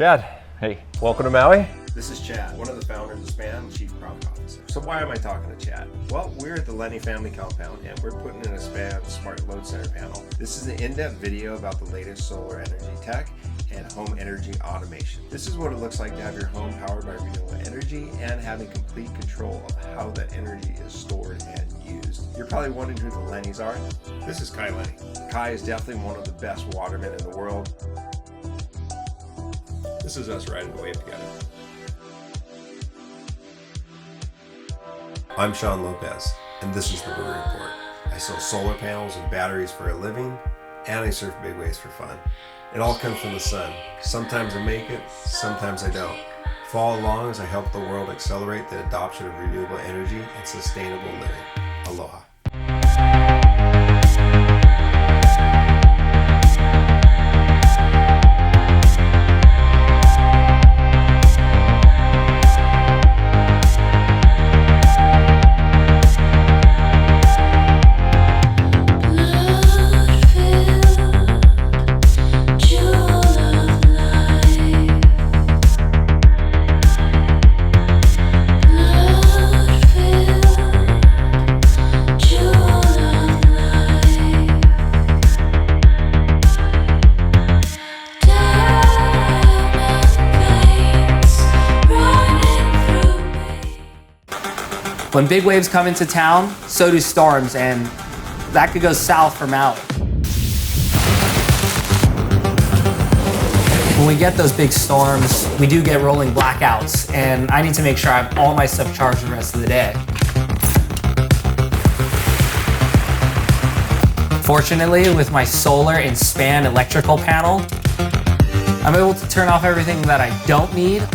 Chad, hey, welcome to Maui. This is Chad, one of the founders of SPAN and Chief Product Officer. So why am I talking to Chad? Well, we're at the Lenny Family compound and we're putting in a SPAN Smart Load Center panel. This is an in-depth video about the latest solar energy tech and home energy automation. This is what it looks like to have your home powered by renewable energy and having complete control of how that energy is stored and used. You're probably wondering who the Lennys are. This is Kai Lenny. Kai is definitely one of the best watermen in the world. This is us riding the wave together. I'm Sean Lopez, and this is the Buoy Report. I sell solar panels and batteries for a living, and I surf big waves for fun. It all comes from the sun. Sometimes I make it, sometimes I don't. Follow along as I help the world accelerate the adoption of renewable energy and sustainable living. Aloha. When big waves come into town, so do storms, and that could go south for Maui. When we get those big storms, we do get rolling blackouts, and I need to make sure I have all my stuff charged the rest of the day. Fortunately, with my solar and SPAN electrical panel, I'm able to turn off everything that I don't need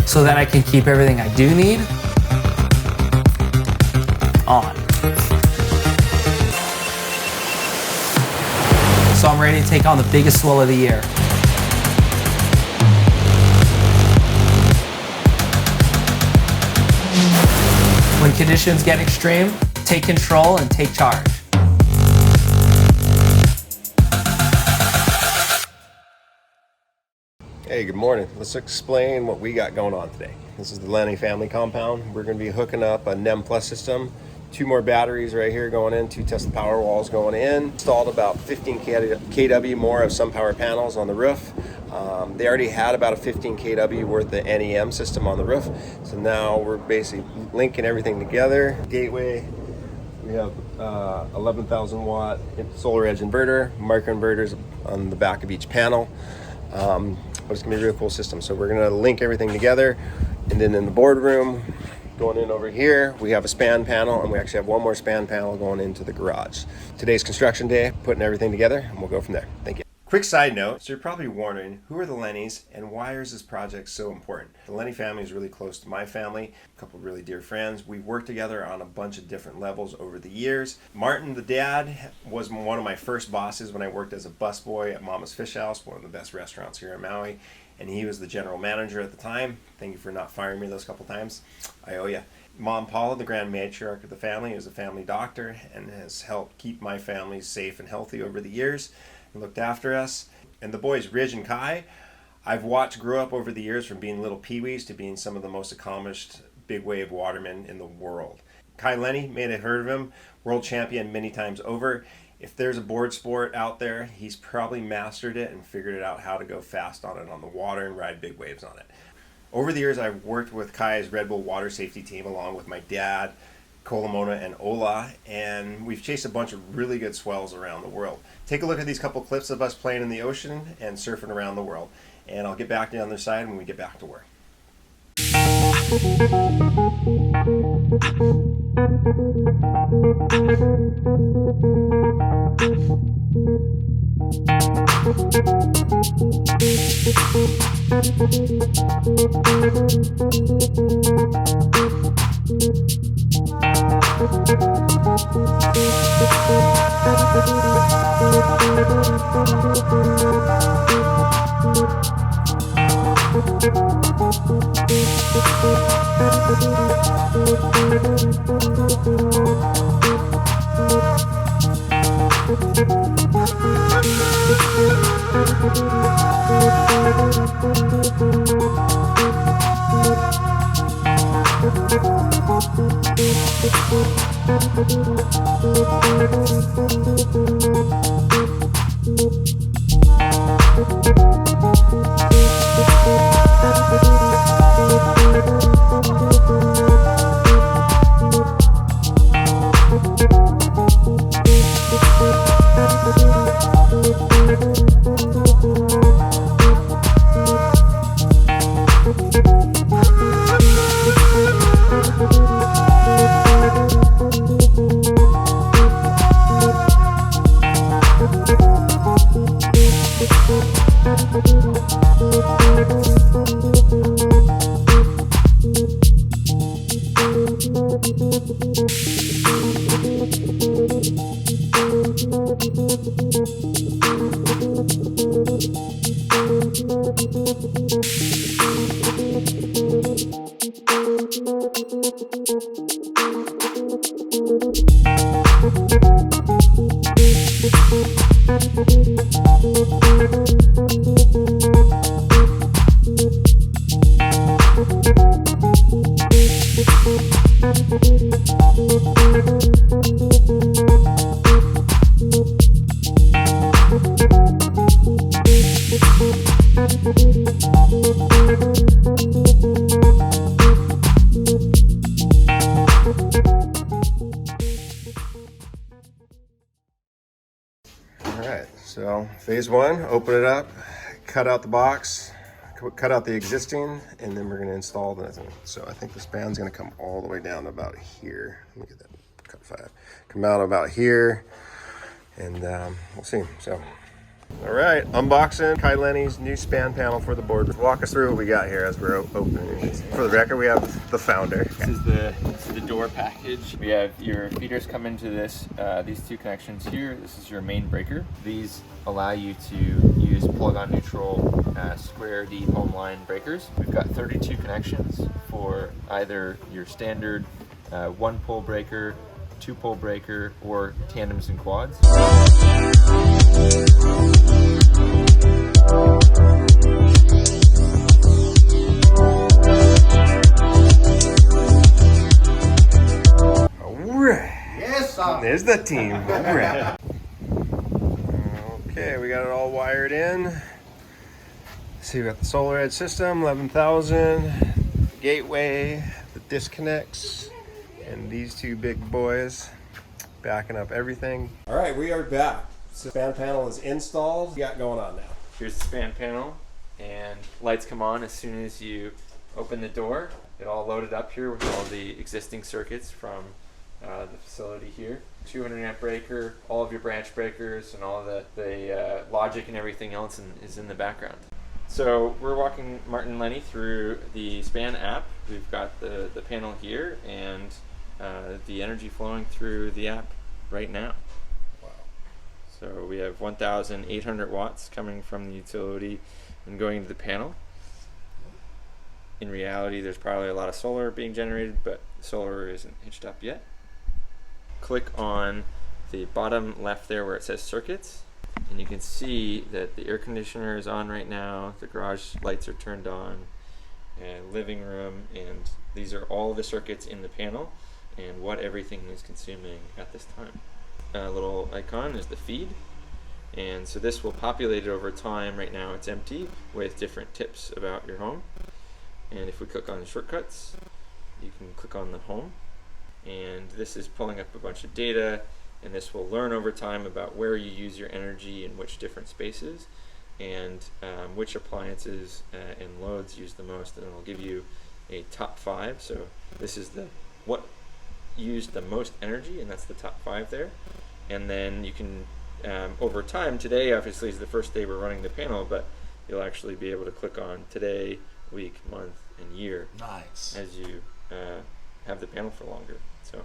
so that I can keep everything I do need on. So I'm ready to take on the biggest swell of the year. When conditions get extreme, take control and take charge. Hey, good morning. Let's explain what we got going on today. This is the Lenny Family compound. We're going to be hooking up a NEM Plus system. 2 more batteries right here going in, 2 Tesla power walls going in. Installed about 15 kW more of some power panels on the roof. They already had about a 15 kW worth of NEM system on the roof. So now we're basically linking everything together. Gateway, we have 11,000 watt solar edge inverter, microinverters on the back of each panel. But it's gonna be a really cool system. So we're gonna link everything together, and then in the boardroom, going in over here, we have a SPAN panel, and we actually have 1 more SPAN panel going into the garage. Today's construction day, putting everything together, and we'll go from there. Thank you. Quick side note, so you're probably wondering, who are the Lennys and why is this project so important? The Lenny family is really close to my family, a couple of really dear friends. We worked together on a bunch of different levels over the years. Martin, the dad, was one of my first bosses when I worked as a busboy at Mama's Fish House, one of the best restaurants here in Maui, and he was the general manager at the time. Thank you for not firing me those couple times. I owe you. Mom Paula, the grand matriarch of the family, is a family doctor and has helped keep my family safe and healthy over the years. Looked after us. And the boys, Ridge and Kai, I've watched grow up over the years from being little peewees to being some of the most accomplished big wave watermen in the world. Kai Lenny, may have heard of him, world champion many times over. If there's a board sport out there, he's probably mastered it and figured it out how to go fast on it on the water and ride big waves on it. Over the years, I've worked with Kai's Red Bull water safety team along with my dad, Kolamona and Ola, and we've chased a bunch of really good swells around the world. Take a look at these couple clips of us playing in the ocean and surfing around the world, and I'll get back to the other side when we get back to work. Alright, so phase one, open it up, cut out the box, cut out the existing, and then we're going to install the. So I think the span's going to come all the way down to about here. Let me get that, cut 5. Come out about here, and we'll see. So, alright, unboxing Kai Lenny's new span panel for the board. Walk us through what we got here as we're opening. For the record, we have the founder. This is the door package. We have your feeders come into this, these two connections here. This is your main breaker. These allow you to use plug-on neutral square D home line breakers. We've got 32 connections for either your standard 1-pole breaker, 2-pole breaker, or tandems and quads. Yes, sir. There's the team. Alright. Okay, we got it all wired in. See, we got the solar edge system, 11,000, gateway, the disconnects, and these two big boys backing up everything. All right, we are back. So span panel is installed. What we got going on now? Here's the span panel, and lights come on as soon as you open the door. It all loaded up here with all the existing circuits from the facility here. 200 amp breaker, all of your branch breakers, and all the logic and everything else is in the background. So we're walking Martin and Lenny through the span app. We've got the panel here and the energy flowing through the app right now. Wow. So we have 1,800 watts coming from the utility and going to the panel. In reality, there's probably a lot of solar being generated, but solar isn't hitched up yet. Click on the bottom left there where it says circuits, and you can see that the air conditioner is on right now, the garage lights are turned on, and living room, and these are all the circuits in the panel and what everything is consuming at this time. A little icon is the feed, and so this will populate it over time. Right now it's empty with different tips about your home. And if we click on shortcuts, you can click on the home, and this is pulling up a bunch of data, and this will learn over time about where you use your energy in which different spaces, and which appliances and loads use the most, and it'll give you a top 5. So this is the what used the most energy, and that's the top 5 there. And then you can over time, today obviously is the first day we're running the panel, but you'll actually be able to click on today, week, month, and year. Nice. As you have the panel for longer. So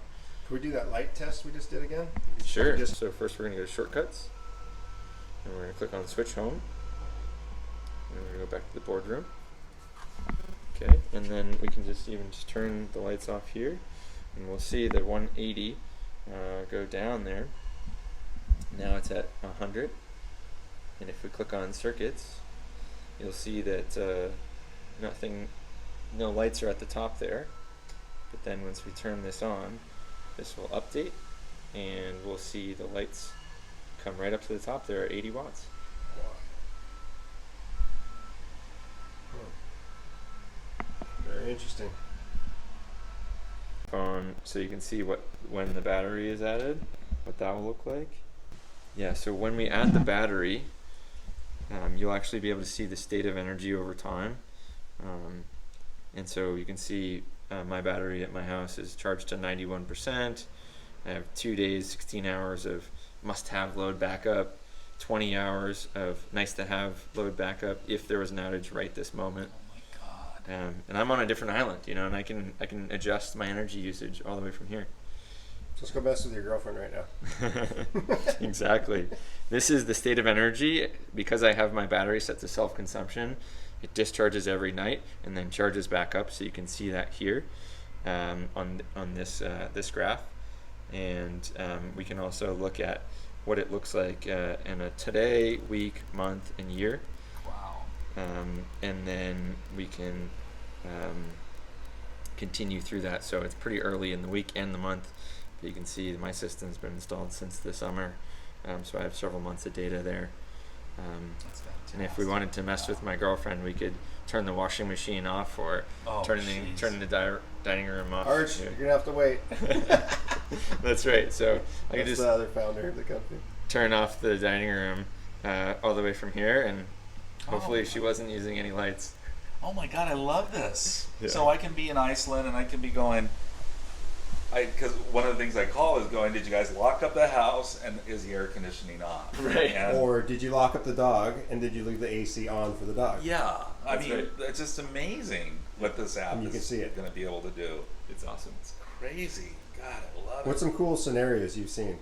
Can we do that light test we just did again? sure. So first we're going to go to shortcuts, and we're going to click on switch home, and we're going to go back to the boardroom. Okay, and then we can just turn the lights off here, and we'll see the 180 go down there. Now it's at 100. And if we click on circuits, you'll see that no lights are at the top there. But then once we turn this on, this will update and we'll see the lights come right up to the top there at 80 watts. Very interesting. So you can see when the battery is added, what that will look like. Yeah, so when we add the battery, you'll actually be able to see the state of energy over time. And so you can see my battery at my house is charged to 91%. I have 2 days, 16 hours of must-have load backup, 20 hours of nice-to-have load backup if there was an outage right this moment. And I'm on a different island, and I can adjust my energy usage all the way from here. So let's go mess with your girlfriend right now. Exactly. This is the state of energy. Because I have my battery set to self-consumption, it discharges every night and then charges back up. So you can see that here on this graph, and we can also look at what it looks like in a today, week, month, and year. And then we can continue through that. So it's pretty early in the week and the month, but you can see my system's been installed since the summer, so I have several months of data there. That's fantastic. And if we wanted to mess with my girlfriend, we could turn the washing machine off or turn the dining room off. Arch, you're gonna have to wait. That's right. So I could That's just the other founder of the company. turn off the dining room all the way from here, and hopefully she wasn't using any lights. Oh my God, I love this. Yeah. So I can be in Iceland and I can be going, because one of the things I call is going, did you guys lock up the house and is the air conditioning on? Right. And Or did you lock up the dog and did you leave the AC on for the dog? yeah, I That's mean, right. it's just amazing what this app And you can is see it. going to be able to do. It's awesome. It's crazy. God, I love What's it. some cool scenarios you've seen?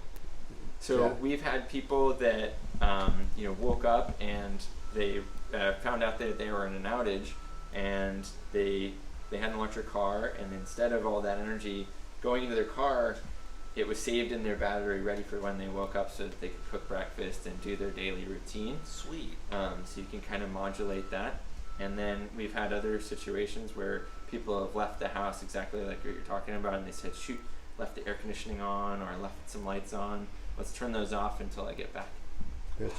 So Yeah. we've had people that woke up and they found out that they were in an outage, and they had an electric car, and instead of all that energy going into their car, it was saved in their battery, ready for when they woke up, so that they could cook breakfast and do their daily routine. Sweet. So you can kind of modulate that. And then we've had other situations where people have left the house exactly like what you're talking about, and they said, shoot, left the air conditioning on, or I left some lights on. Let's turn those off until I get back. Good.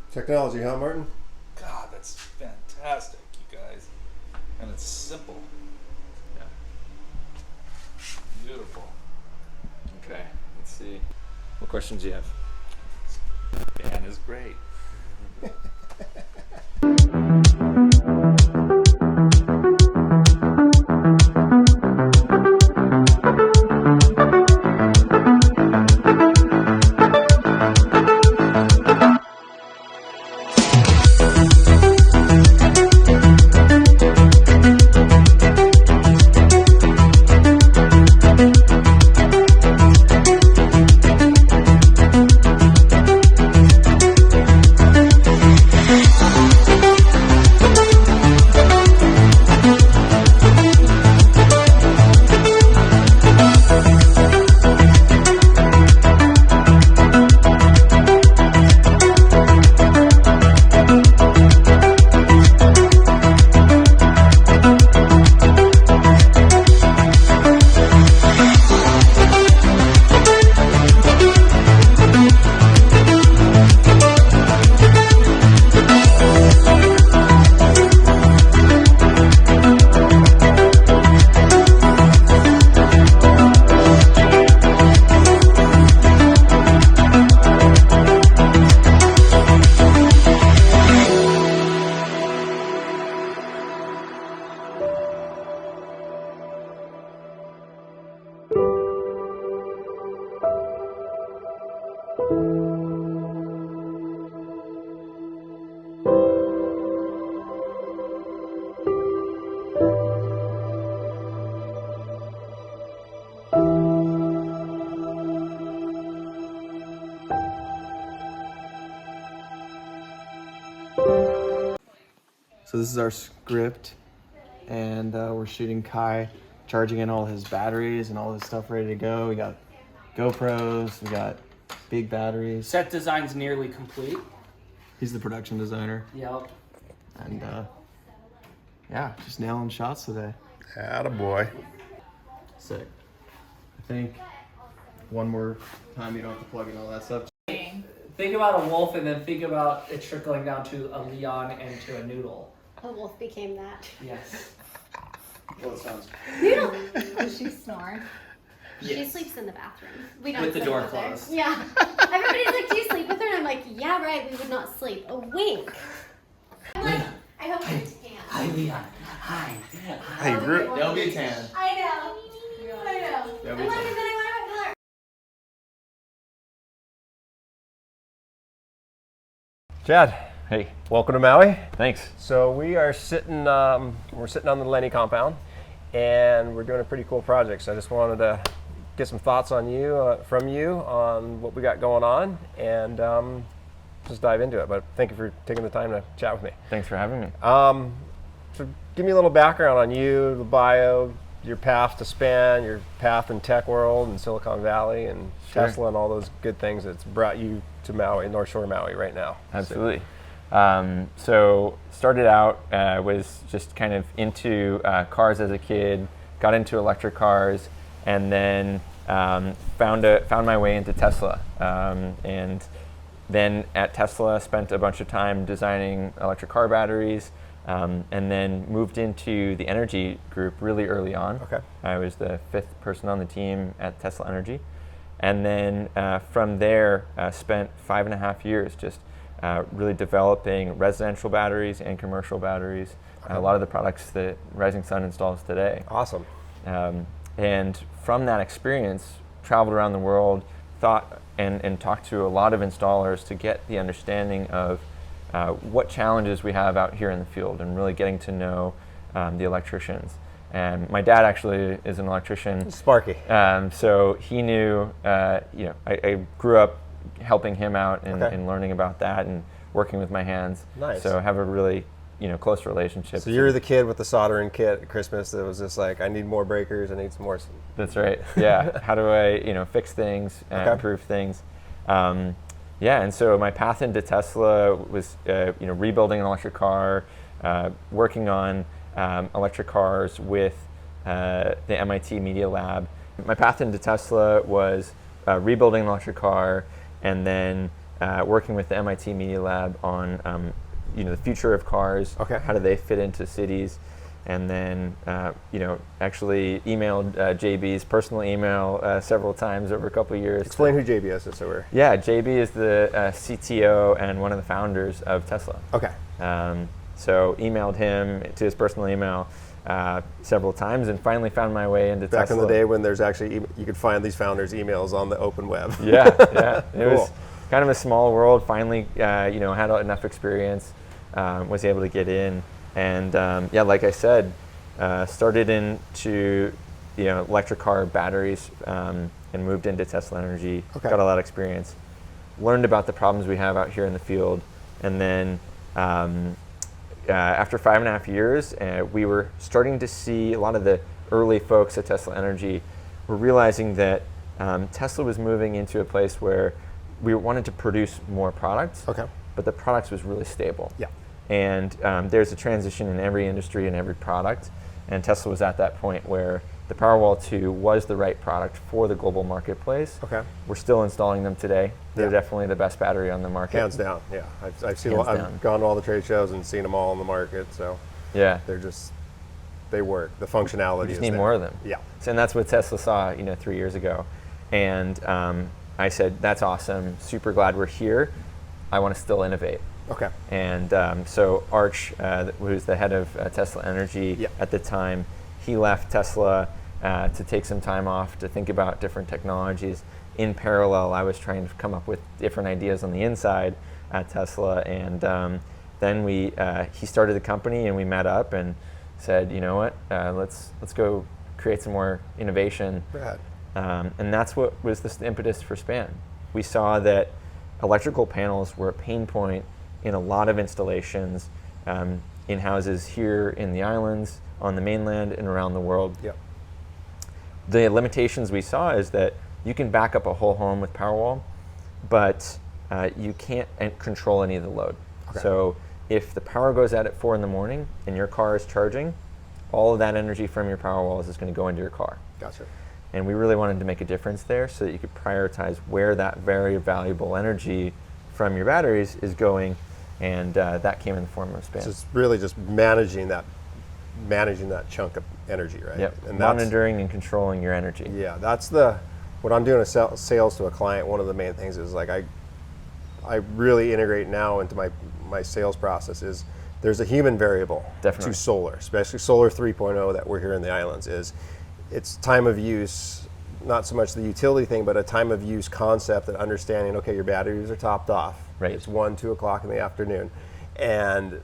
Technology, huh, Martin? God, that's fantastic, you guys. And it's simple. Yeah. Beautiful. Okay, let's see. What questions do you have? Dan is great. So this is our script, and we're shooting Kai, charging in all his batteries and all his stuff ready to go. We got GoPros, we got big batteries. Set design's nearly complete. He's the production designer. Yep. And yeah, just nailing shots today. Attaboy. Sick. I think one more time you don't have to plug in all that stuff. Think about a wolf and then think about it trickling down to a Leon and to a Noodle. A wolf became that. Yes. Well, it sounds. Noodle. Does she snore? She Yes. sleeps in the bathroom. We don't With the sleep door with her. closed. Yeah. Everybody's like, do you sleep with her? And I'm like, yeah, right. We would not sleep. A wink. I'm like, I hope you can. Hi, Leon. Hi. Hey, They'll be tan. I know. I know. They'll I'm be like, tan. and then I want to color. Chad, hey, welcome to Maui. Thanks. So we are sitting, we're sitting on the Lenny compound, and we're doing a pretty cool project. So I just wanted to get some thoughts on you, from you, on what we got going on, and just dive into it. But thank you for taking the time to chat with me. Thanks for having me. So give me a little background on you, the bio, your path to span, your path in tech world and Silicon Valley and Sure. Tesla and all those good things that's brought you to Maui, North Shore Maui right now. Absolutely. So started out, was just kind of into cars as a kid, got into electric cars, and then found my way into Tesla. And then at Tesla, spent a bunch of time designing electric car batteries, and then moved into the energy group really early on. Okay. I was the 5th person on the team at Tesla Energy. And then from there, spent 5.5 years just really developing residential batteries and commercial batteries, a lot of the products that Rising Sun installs today. Awesome. And from that experience, traveled around the world, thought and talked to a lot of installers to get the understanding of what challenges we have out here in the field, and really getting to know the electricians. And my dad actually is an electrician. Sparky. So he knew, I grew up helping him out and, Okay. and learning about that and working with my hands. Nice. So have a really, close relationship. So you're the kid with the soldering kit at Christmas that was just like, I need more breakers, I need some more. That's right. Yeah. How do I, fix things, Okay. improve things? Yeah. And so my path into Tesla was, rebuilding an electric car, working on electric cars with the MIT Media Lab. My path into Tesla was rebuilding an electric car, and then working with the MIT Media Lab on the future of cars. Okay. How do they fit into cities? And then actually emailed JB's personal email several times over a couple of years. Explain who JBS is, so we're. Yeah, JB is the CTO and one of the founders of Tesla. Okay. So emailed him to his personal email several times, and finally found my way into Back Tesla. in the day when there's actually, you could find these founders' emails on the open web. Yeah. It was Cool. kind of a small world. Finally, had enough experience, was able to get in, and like I said, started into electric car batteries, and moved into Tesla Energy. Okay. Got a lot of experience, learned about the problems we have out here in the field, and then after 5.5 years, we were starting to see a lot of the early folks at Tesla Energy were realizing that Tesla was moving into a place where we wanted to produce more products, Okay. but the products was really stable. Yeah. And there's a transition in every industry and every product, and Tesla was at that point where the Powerwall 2 was the right product for the global marketplace. Okay. We're still installing them today. They're Yeah. definitely the best battery on the market. Hands down, yeah. I've seen. Hands I've down. gone to all the trade shows and seen them all on the market. So Yeah. they work. The functionality. We just is need there. more of them. Yeah. So, and that's what Tesla saw, 3 years ago. And I said, that's awesome. Super glad we're here. I want to still innovate. Okay. And so Arch, who was the head of Tesla Energy Yeah. at the time, he left Tesla to take some time off to think about different technologies. In parallel, I was trying to come up with different ideas on the inside at Tesla. And then he started the company, and we met up and said, you know what, let's go create some more innovation. Rad. And that's what was the impetus for Span. We saw that electrical panels were a pain point in a lot of installations in houses here in the islands, on the mainland, and around the world. Yep. The limitations we saw is that you can back up a whole home with Powerwall, but you can't control any of the load. Okay. So if the power goes out at 4 in the morning and your car is charging, all of that energy from your power walls is going to go into your car. Gotcha. And we really wanted to make a difference there so that you could prioritize where that very valuable energy from your batteries is going, and that came in the form of span. So it's really just managing that chunk of energy, right? Yep. And Monitoring and controlling your energy. Yeah, that's when I'm doing sales to a client, one of the main things is like I really integrate now into my sales process is there's a human variable Definitely. to solar, especially solar 3.0 that we're here in the islands, is it's time of use, not so much the utility thing, but a time of use concept and understanding, okay, your batteries are topped off. Right. It's 1, 2 o'clock in the afternoon. And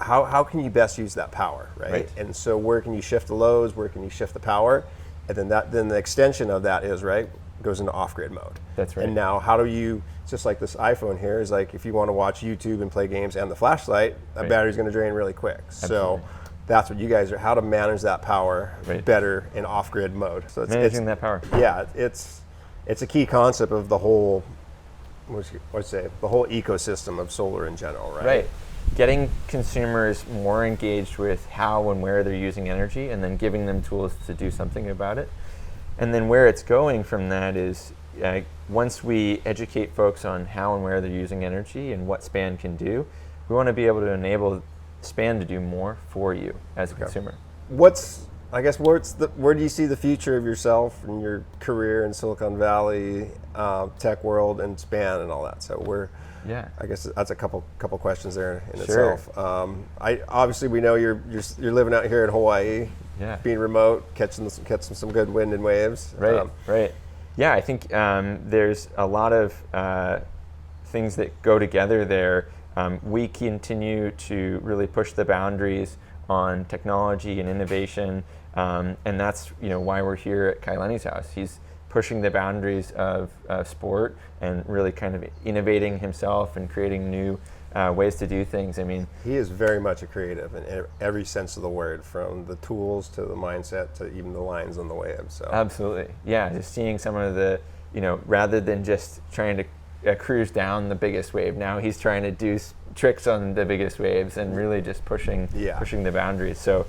how can you best use that power, right? And so where can you shift the loads, where can you shift the power? And then the extension of that is, right, goes into off-grid mode. That's right. And now how do you, just like this iPhone here, is like if you want to watch YouTube and play games and the flashlight, that Right. battery's going to drain really quick. Absolutely. So that's what you guys are, how to manage that power Right. better in off-grid mode. So Managing that power. Yeah, it's a key concept of the whole, the whole ecosystem of solar in general, right? Right. Getting consumers more engaged with how and where they're using energy, and then giving them tools to do something about it. And then where it's going from that is once we educate folks on how and where they're using energy and what SPAN can do, we want to be able to enable SPAN to do more for you as a consumer. Where do you see the future of yourself and your career in Silicon Valley, tech world, and SPAN and all that? So I guess that's a couple questions there in Sure. itself. We know you're living out here in Hawaii, being remote, catching some good wind and waves. Right. Right. Yeah, I think there's a lot of things that go together there. We continue to really push the boundaries on technology and innovation, and that's why we're here at Kai Lenny's house. He's pushing the boundaries of sport and really kind of innovating himself and creating new ways to do things. I mean, he is very much a creative in every sense of the word, from the tools to the mindset to even the lines on the wave. So absolutely, yeah. Just seeing some of the, rather than just trying to cruise down the biggest wave, now he's trying to do tricks on the biggest waves and really just pushing the boundaries. So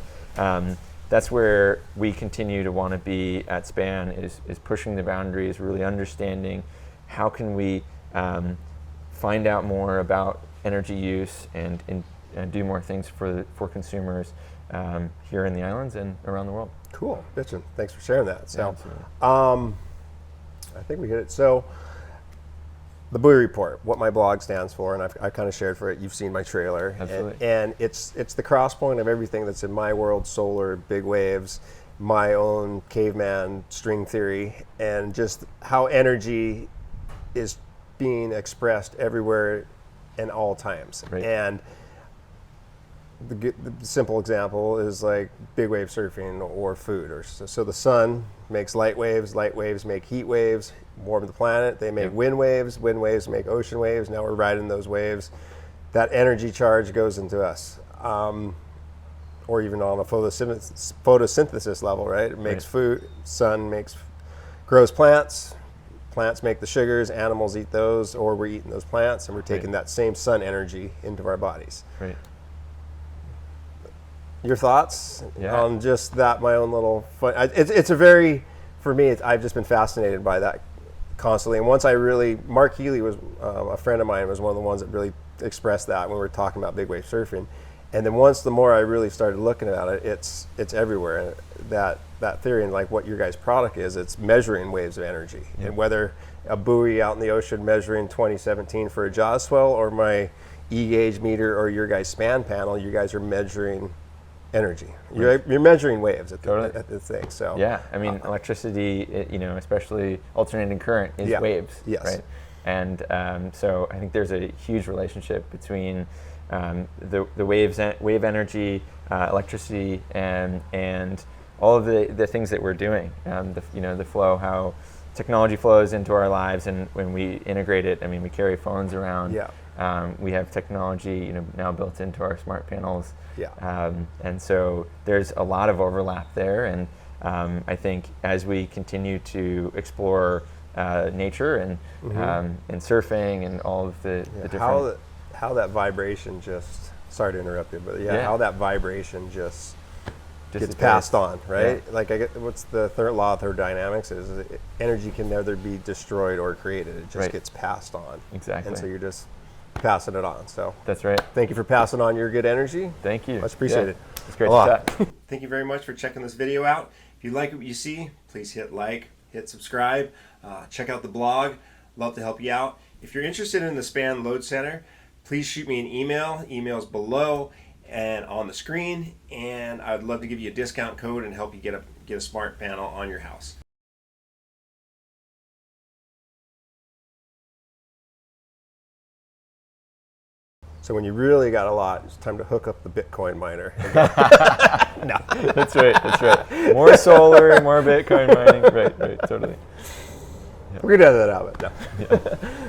that's where we continue to want to be at SPAN, is pushing the boundaries, really understanding how can we find out more about energy use and do more things for consumers here in the islands and around the world. Cool, Bitchin'. Thanks for sharing that. So, absolutely. I think we hit it. So, the Buoy Report, what my blog stands for, and I've kind of shared for it. You've seen my trailer. Absolutely. And it's the cross point of everything that's in my world: solar, big waves, my own caveman string theory, and just how energy is being expressed everywhere and all times. Right. And the simple example is like big wave surfing or food. So the sun makes light waves make heat waves, warm the planet. They make wind waves make ocean waves. Now we're riding those waves. That energy charge goes into us. Or even on a photosynthesis level, right? It makes food, sun grows plants make the sugars, animals eat those, or we're eating those plants, and we're taking that same sun energy into our bodies. Right. Your thoughts on just that? My own little fun. It's a very, for me, I've just been fascinated by that constantly. And once Mark Healy was a friend of mine, was one of the ones that really expressed that when we were talking about big wave surfing. And then the more I really started looking at it, it's everywhere. That theory, and like what your guys' product is, it's measuring waves of energy. And whether a buoy out in the ocean measuring 2017 for a jaws swell, or my E-gauge meter, or your guys' SPAN panel, you guys are measuring energy. You're measuring waves at the thing. So yeah, I mean, electricity, especially alternating current, is waves. Yes. Right. And so I think there's a huge relationship between the wave energy, electricity, and all of the things that we're doing. The flow, how technology flows into our lives, and when we integrate it, I mean, we carry phones around. Yeah. We have technology, now built into our smart panels. Yeah. And so there's a lot of overlap there, and I think as we continue to explore nature and surfing and all of the different. How that vibration just, sorry to interrupt you, but Yeah. how that vibration just gets dissipates. passed on, right? Yeah. Like what's the third law of thermodynamics is energy can neither be destroyed or created. It just Right. gets passed on. Exactly. And so you're just passing it on. So That's right. thank you for passing on your good energy. Thank you. Much appreciated. It's great A to lot. chat. Thank you very much for checking this video out. If you like what you see, please hit like, hit subscribe, check out the blog. Love to help you out. If you're interested in the Span Load Center, please shoot me an email. Email's below and on the screen, and I'd love to give you a discount code and help you get a smart panel on your house. So when you really got a lot, it's time to hook up the Bitcoin miner. That's right. That's right. More solar, more Bitcoin mining. Right. Totally. We're gonna edit that out, but no.